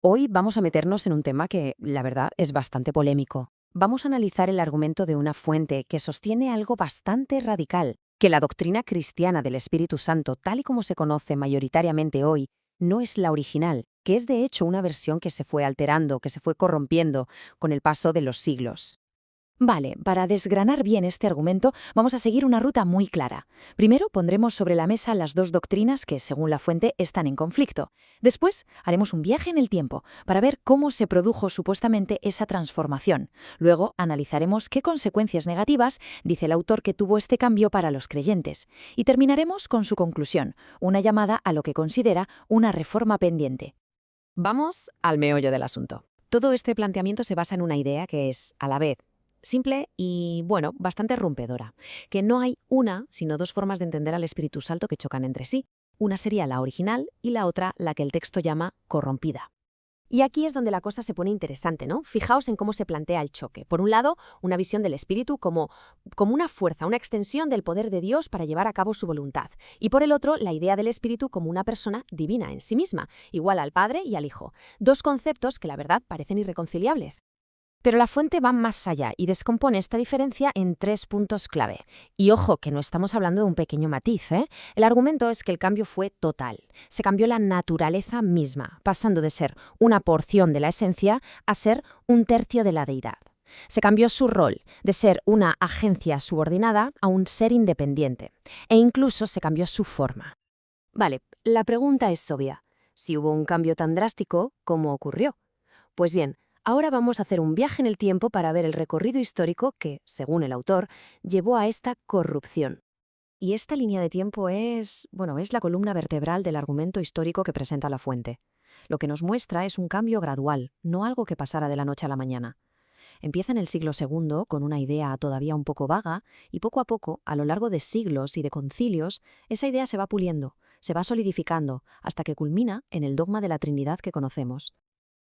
Hoy vamos a meternos en un tema que, la verdad, es bastante polémico. Vamos a analizar el argumento de una fuente que sostiene algo bastante radical, que la doctrina cristiana del Espíritu Santo, tal y como se conoce mayoritariamente hoy, no es la original, que es de hecho una versión que se fue alterando, que se fue corrompiendo con el paso de los siglos. Vale, para desgranar bien este argumento vamos a seguir una ruta muy clara. Primero pondremos sobre la mesa las dos doctrinas que, según la fuente, están en conflicto. Después haremos un viaje en el tiempo para ver cómo se produjo supuestamente esa transformación. Luego analizaremos qué consecuencias negativas dice el autor que tuvo este cambio para los creyentes. Y terminaremos con su conclusión, una llamada a lo que considera una reforma pendiente. Vamos al meollo del asunto. Todo este planteamiento se basa en una idea que es, a la vez, simple y, bueno, bastante rompedora, que no hay una, sino dos formas de entender al Espíritu Santo que chocan entre sí. Una sería la original y la otra la que el texto llama corrompida. Y aquí es donde la cosa se pone interesante, ¿no? Fijaos en cómo se plantea el choque. Por un lado, una visión del Espíritu como una fuerza, una extensión del poder de Dios para llevar a cabo su voluntad. Y por el otro, la idea del Espíritu como una persona divina en sí misma, igual al Padre y al Hijo. Dos conceptos que la verdad parecen irreconciliables. Pero la fuente va más allá y descompone esta diferencia en tres puntos clave. Y ojo, que no estamos hablando de un pequeño matiz, ¿eh? El argumento es que el cambio fue total. Se cambió la naturaleza misma, pasando de ser una porción de la esencia a ser un tercio de la deidad. Se cambió su rol, de ser una agencia subordinada a un ser independiente. E incluso se cambió su forma. Vale, la pregunta es obvia. Si hubo un cambio tan drástico, ¿cómo ocurrió? Pues bien, ahora vamos a hacer un viaje en el tiempo para ver el recorrido histórico que, según el autor, llevó a esta corrupción. Y esta línea de tiempo es la columna vertebral del argumento histórico que presenta la fuente. Lo que nos muestra es un cambio gradual, no algo que pasara de la noche a la mañana. Empieza en el siglo II con una idea todavía un poco vaga y poco a poco, a lo largo de siglos y de concilios, esa idea se va puliendo, se va solidificando, hasta que culmina en el dogma de la Trinidad que conocemos.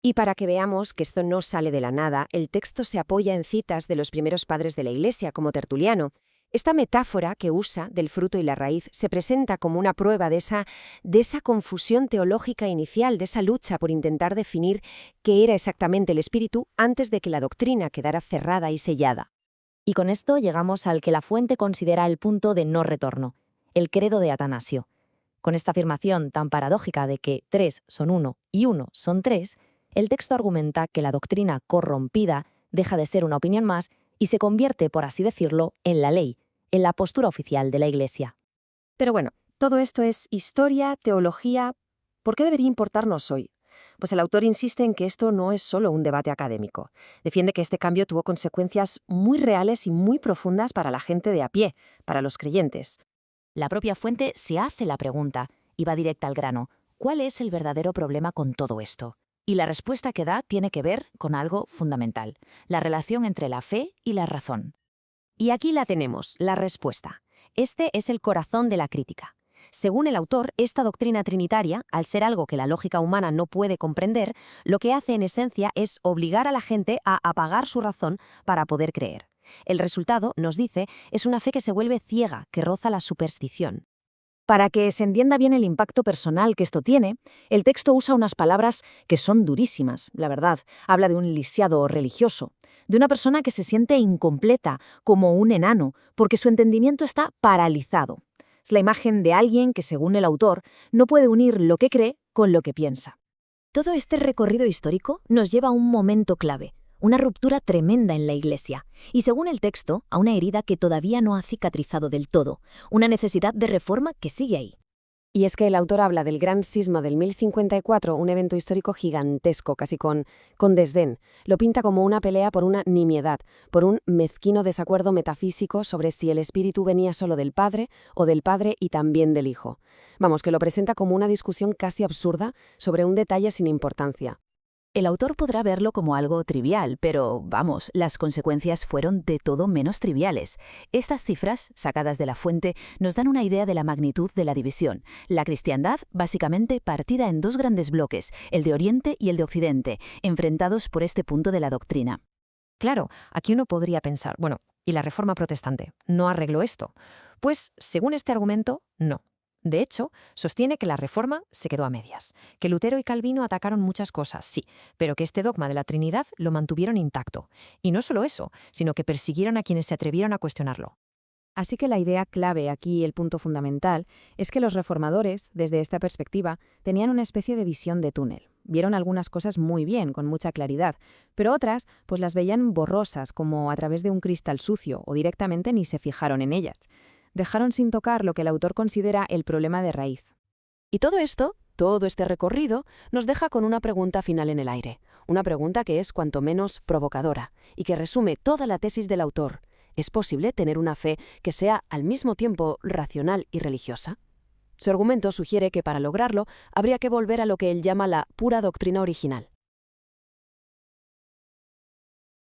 Y para que veamos que esto no sale de la nada, el texto se apoya en citas de los primeros padres de la Iglesia, como Tertuliano. Esta metáfora que usa del fruto y la raíz se presenta como una prueba de esa confusión teológica inicial, de esa lucha por intentar definir qué era exactamente el espíritu antes de que la doctrina quedara cerrada y sellada. Y con esto llegamos al que la fuente considera el punto de no retorno, el credo de Atanasio. Con esta afirmación tan paradójica de que 3 son 1 y 1 son 3, el texto argumenta que la doctrina corrompida deja de ser una opinión más y se convierte, por así decirlo, en la ley, en la postura oficial de la Iglesia. Pero bueno, todo esto es historia, teología. ¿Por qué debería importarnos hoy? Pues el autor insiste en que esto no es solo un debate académico. Defiende que este cambio tuvo consecuencias muy reales y muy profundas para la gente de a pie, para los creyentes. La propia fuente se hace la pregunta y va directa al grano. ¿Cuál es el verdadero problema con todo esto? Y la respuesta que da tiene que ver con algo fundamental, la relación entre la fe y la razón. Y aquí la tenemos, la respuesta. Este es el corazón de la crítica. Según el autor, esta doctrina trinitaria, al ser algo que la lógica humana no puede comprender, lo que hace en esencia es obligar a la gente a apagar su razón para poder creer. El resultado, nos dice, es una fe que se vuelve ciega, que roza la superstición. Para que se entienda bien el impacto personal que esto tiene, el texto usa unas palabras que son durísimas, la verdad. Habla de un lisiado religioso, de una persona que se siente incompleta, como un enano, porque su entendimiento está paralizado. Es la imagen de alguien que, según el autor, no puede unir lo que cree con lo que piensa. Todo este recorrido histórico nos lleva a un momento clave, una ruptura tremenda en la Iglesia, y según el texto, a una herida que todavía no ha cicatrizado del todo, una necesidad de reforma que sigue ahí. Y es que el autor habla del gran cisma del 1054, un evento histórico gigantesco, casi con desdén. Lo pinta como una pelea por una nimiedad, por un mezquino desacuerdo metafísico sobre si el espíritu venía solo del Padre o del Padre y también del Hijo. Vamos, que lo presenta como una discusión casi absurda sobre un detalle sin importancia. El autor podrá verlo como algo trivial, pero vamos, las consecuencias fueron de todo menos triviales. Estas cifras, sacadas de la fuente, nos dan una idea de la magnitud de la división. La cristiandad, básicamente, partida en dos grandes bloques, el de Oriente y el de Occidente, enfrentados por este punto de la doctrina. Claro, aquí uno podría pensar, bueno, ¿y la Reforma Protestante no arregló esto? Pues, según este argumento, no. De hecho, sostiene que la Reforma se quedó a medias, que Lutero y Calvino atacaron muchas cosas, sí, pero que este dogma de la Trinidad lo mantuvieron intacto. Y no solo eso, sino que persiguieron a quienes se atrevieron a cuestionarlo. Así que la idea clave aquí, el punto fundamental, es que los reformadores, desde esta perspectiva, tenían una especie de visión de túnel. Vieron algunas cosas muy bien, con mucha claridad, pero otras, pues las veían borrosas, como a través de un cristal sucio, o directamente ni se fijaron en ellas. Dejaron sin tocar lo que el autor considera el problema de raíz. Y todo esto, todo este recorrido, nos deja con una pregunta final en el aire. Una pregunta que es cuanto menos provocadora y que resume toda la tesis del autor. ¿Es posible tener una fe que sea al mismo tiempo racional y religiosa? Su argumento sugiere que para lograrlo habría que volver a lo que él llama la pura doctrina original,